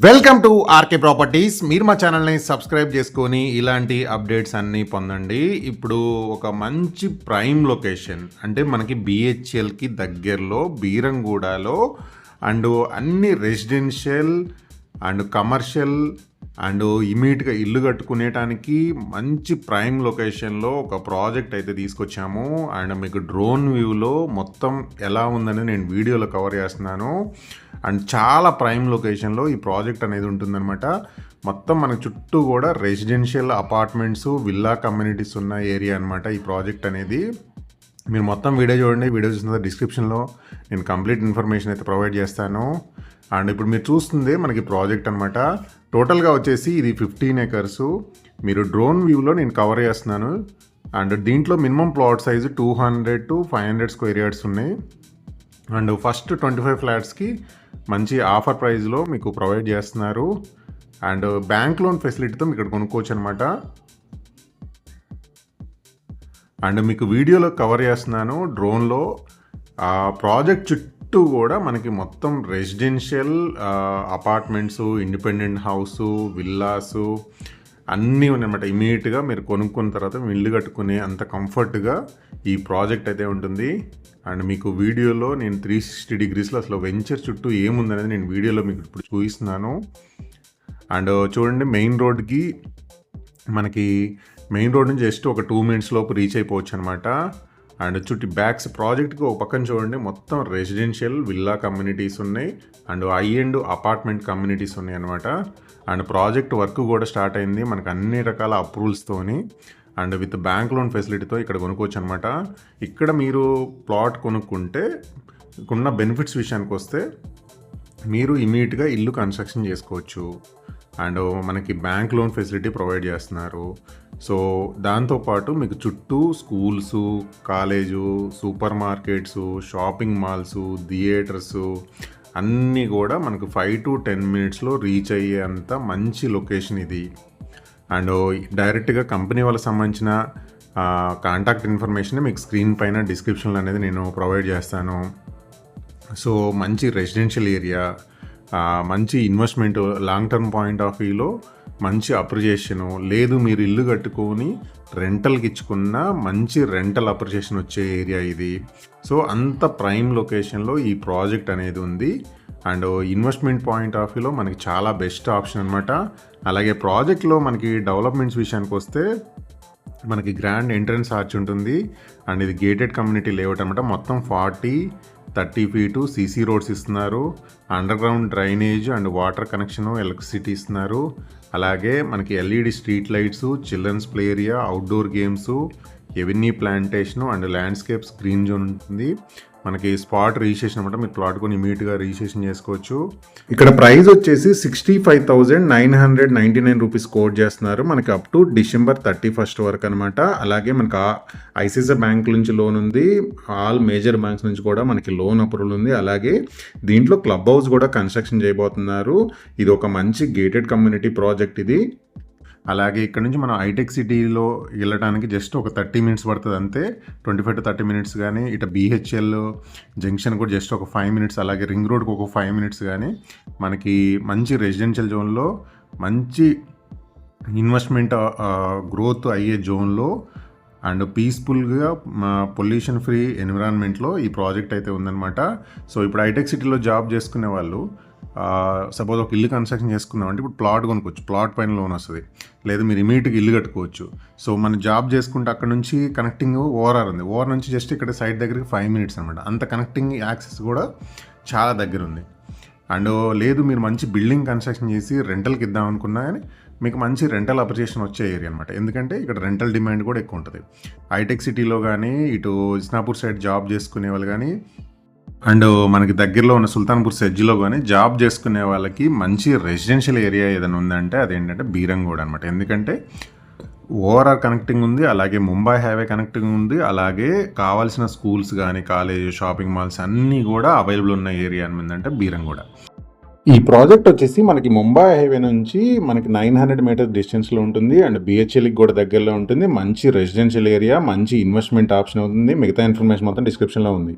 Welcome to RK properties. మీరు మా ఛానల్ని సబ్స్క్రైబ్ చేసుకొని ఇలాంటి అప్డేట్స్ అన్నీ పొందండి. ఇప్పుడు ఒక మంచి ప్రైమ్ లొకేషన్ అంటే మనకి బిహెచ్ఎల్కి దగ్గరలో బీరంగూడలో అండ్ అన్ని రెసిడెన్షియల్ అండ్ కమర్షియల్ అండ్ ఇమీడియట్గా ఇల్లు కట్టుకునేటానికి మంచి ప్రైమ్ లొకేషన్లో ఒక ప్రాజెక్ట్ అయితే తీసుకొచ్చాము. అండ్ మీకు డ్రోన్ వ్యూలో మొత్తం ఎలా ఉందని నేను వీడియోలో కవర్ చేస్తున్నాను. అండ్ చాలా ప్రైమ్ లొకేషన్లో ఈ ప్రాజెక్ట్ అనేది ఉంటుందన్నమాట. మొత్తం మన చుట్టూ కూడా రెసిడెన్షియల్ అపార్ట్మెంట్స్, విల్లా కమ్యూనిటీస్ ఉన్న ఏరియా అనమాట ఈ ప్రాజెక్ట్ అనేది. మీరు మొత్తం వీడియో చూడండి. వీడియో చూసిన డిస్క్రిప్షన్లో నేను కంప్లీట్ ఇన్ఫర్మేషన్ అయితే ప్రొవైడ్ చేస్తాను. అండ్ ఇప్పుడు మీరు చూస్తుంది మనకి ప్రాజెక్ట్ అనమాట. టోటల్గా వచ్చేసి ఇది 15 acres. మీరు డ్రోన్ వ్యూలో నేను కవర్ చేస్తున్నాను. అండ్ దీంట్లో minimum plot size 200 to 500 square yards ఉన్నాయి. అండ్ ఫస్ట్ 25 ఫ్లాట్స్కి మంచి ఆఫర్ ప్రైస్లో మీకు ప్రొవైడ్ చేస్తున్నారు. అండ్ బ్యాంక్ లోన్ ఫెసిలిటీతో మీకు ఇక్కడ కొనుక్కోవచ్చు అనమాట. అండ్ మీకు వీడియోలో కవర్ చేస్తున్నాను డ్రోన్లో. ప్రాజెక్ట్ చుట్టూ కూడా మనకి మొత్తం residential apartments, independent house, villas అన్నీ ఉన్నాయన్నమాట. ఇమీడియట్గా మీరు కొనుక్కున్న తర్వాత ఇల్లు కట్టుకునే అంత కంఫర్ట్గా ఈ ప్రాజెక్ట్ అయితే ఉంటుంది. అండ్ మీకు వీడియోలో నేను 360 degreesలో అసలు వెంచర్ చుట్టూ ఏముందనేది నేను వీడియోలో మీకు ఇప్పుడు చూపిస్తున్నాను. అండ్ చూడండి, మెయిన్ రోడ్కి మనకి మెయిన్ రోడ్ నుంచి జస్ట్ ఒక 2 minutes లోపు రీచ్ అయిపోవచ్చు అనమాట. అండ్ చుట్టూ బ్యాక్స్ ప్రాజెక్ట్కి ఒక పక్కన చూడండి మొత్తం రెసిడెన్షియల్ విల్లా కమ్యూనిటీస్ ఉన్నాయి అండ్ హై-ఎండ్ అపార్ట్మెంట్ కమ్యూనిటీస్ ఉన్నాయి అనమాట. అండ్ ప్రాజెక్ట్ వర్క్ కూడా స్టార్ట్ అయింది మనకు అన్ని రకాల అప్రూవల్స్తోని అండ్ విత్ బ్యాంక్ లోన్ ఫెసిలిటీతో ఇక్కడ కొనుక్కోవచ్చు అనమాట. ఇక్కడ మీరు ప్లాట్ కొనుక్కుంటే ఉన్న బెనిఫిట్స్ విషయానికి వస్తే మీరు ఇమీడియట్గా ఇల్లు కన్స్ట్రక్షన్ చేసుకోవచ్చు. అండ్ మనకి బ్యాంక్ లోన్ ఫెసిలిటీ ప్రొవైడ్ చేస్తున్నారు. సో దాంతోపాటు మీకు చుట్టూ schools, college, super markets, shopping malls, theatres అన్నీ కూడా మనకు 5 to 10 minutesలో రీచ్ అయ్యేంత మంచి లొకేషన్ ఇది. అండ్ డైరెక్ట్గా కంపెనీ వాళ్ళకి సంబంధించిన కాంటాక్ట్ ఇన్ఫర్మేషన్ మీకు స్క్రీన్ పైన డిస్క్రిప్షన్లో అనేది నేను ప్రొవైడ్ చేస్తాను. సో మంచి రెసిడెన్షియల్ ఏరియా, మంచి investment, long term point of వ్యూలో మంచి అప్రిషియేషను. లేదు మీరు ఇల్లు కట్టుకొని రెంటల్కి ఇచ్చుకున్న మంచి రెంటల్ అప్రిషియేషన్ వచ్చే ఏరియా ఇది. సో అంత ప్రైమ్ లొకేషన్లో ఈ ప్రాజెక్ట్ అనేది ఉంది. అండ్ ఇన్వెస్ట్మెంట్ పాయింట్ ఆఫ్ వ్యూలో మనకి చాలా బెస్ట్ ఆప్షన్ అనమాట. అలాగే ప్రాజెక్ట్లో మనకి డెవలప్మెంట్స్ విషయానికి వస్తే మనకి గ్రాండ్ ఎంట్రన్స్ ఆర్చ్ ఉంటుంది. అండ్ ఇది గేటెడ్ కమ్యూనిటీ లేఅవుట్ అనమాట. మొత్తం 40-30 feet సీసీ రోడ్స్ ఇస్తున్నారు. Underground drainage and water connection, electricity ఇస్తున్నారు. అలాగే మనకి LED street lights, children's play area, outdoor games, avenue plantation and landscapes green zone ఉంటుంది. మనకి స్పాట్ రిజిస్ట్రేషన్ అనమాట. మీరు ప్లాట్ కొని ఇమీడియట్గా రిజిస్ట్రేషన్ చేసుకోవచ్చు. ఇక్కడ ప్రైస్ వచ్చేసి 65,999 రూపీస్ కోట్ చేస్తున్నారు మనకి అప్ టు December 31st వరకు అనమాట. అలాగే మనకి ఐసిఐసిఐ బ్యాంక్ నుంచి లోన్ ఉంది. ఆల్ మేజర్ బ్యాంక్స్ నుంచి కూడా మనకి లోన్ అప్రూవల్ ఉంది. అలాగే దీంట్లో క్లబ్ హౌస్ కూడా కన్స్ట్రక్షన్ చేయబోతున్నారు. ఇది ఒక మంచి గేటెడ్ కమ్యూనిటీ ప్రాజెక్ట్ ఇది. అలాగే ఇక్కడ నుంచి మనం హైటెక్ సిటీలో వెళ్ళడానికి జస్ట్ ఒక 30 minutes పడుతుంది అంతే. 25 to 30 minutes కానీ ఇటు బిహెచ్ఎల్ జంక్షన్ కూడా జస్ట్ ఒక 5 minutes, అలాగే రింగ్ రోడ్కి ఒక 5 minutes కానీ మనకి మంచి రెసిడెన్షియల్ జోన్లో మంచి ఇన్వెస్ట్మెంట్ గ్రోత్ అయ్యే జోన్లో అండ్ పీస్ఫుల్గా పొల్యూషన్ ఫ్రీ ఎన్విరాన్మెంట్లో ఈ ప్రాజెక్ట్ అయితే ఉందన్నమాట. సో ఇప్పుడు హైటెక్ సిటీలో జాబ్ చేసుకునే వాళ్ళు సపోజ్ ఒక ఇల్లు కన్స్ట్రక్షన్ చేసుకున్నామంటే ఇప్పుడు ప్లాట్ కొనుక్కోవచ్చు. ప్లాట్ పైన లోన్ వస్తుంది. లేదు మీరు ఇమీడియట్గా ఇల్లు కట్టుకోవచ్చు. సో మనం జాబ్ చేసుకుంటే అక్కడ నుంచి కనెక్టింగ్ ఓఆర్ఆర్ ఉంది. ఓఆర్ నుంచి జస్ట్ ఇక్కడ సైట్ దగ్గరికి 5 minutes అనమాట. అంత కనెక్టింగ్ యాక్సెస్ కూడా చాలా దగ్గర ఉంది. అండ్ లేదు మీరు మంచి బిల్డింగ్ కన్స్ట్రక్షన్ చేసి రెంటల్కి ఇద్దాం అనుకున్నా కానీ మీకు మంచి రెంటల్ అప్రిషియేషన్ వచ్చే ఏరియా అనమాట. ఎందుకంటే ఇక్కడ రెంటల్ డిమాండ్ కూడా ఎక్కువ ఉంటుంది. హైటెక్ సిటీలో కానీ ఇటు ఇస్నాపూర్ సైడ్ జాబ్ చేసుకునే వాళ్ళు కానీ అండ్ మనకి దగ్గరలో ఉన్న సుల్తాన్పూర్ సెడ్జ్లో కానీ జాబ్ చేసుకునే వాళ్ళకి మంచి రెసిడెన్షియల్ ఏరియా ఏదైనా ఉందంటే అదేంటంటే బీరంగూడ అనమాట. ఎందుకంటే ఓఆర్ఆర్ కనెక్టింగ్ ఉంది, అలాగే ముంబై హైవే కనెక్టింగ్ ఉంది, అలాగే కావాల్సిన స్కూల్స్ కానీ కాలేజ్, షాపింగ్ మాల్స్ అన్నీ కూడా అవైలబుల్ ఉన్న ఏరియా ఏంటంటే బీరంగూడ. ఈ ప్రాజెక్ట్ వచ్చేసి మనకి ముంబై హైవే నుంచి మనకి 900 meters డిస్టెన్స్లో ఉంటుంది. అండ్ బిహెచ్ఎల్కి కూడా దగ్గరలో ఉంటుంది. మంచి రెసిడెన్షియల్ ఏరియా, మంచి ఇన్వెస్ట్మెంట్ ఆప్షన్ అవుతుంది. మిగతా ఇన్ఫర్మేషన్ మొత్తం డిస్క్రిప్షన్లో ఉంది.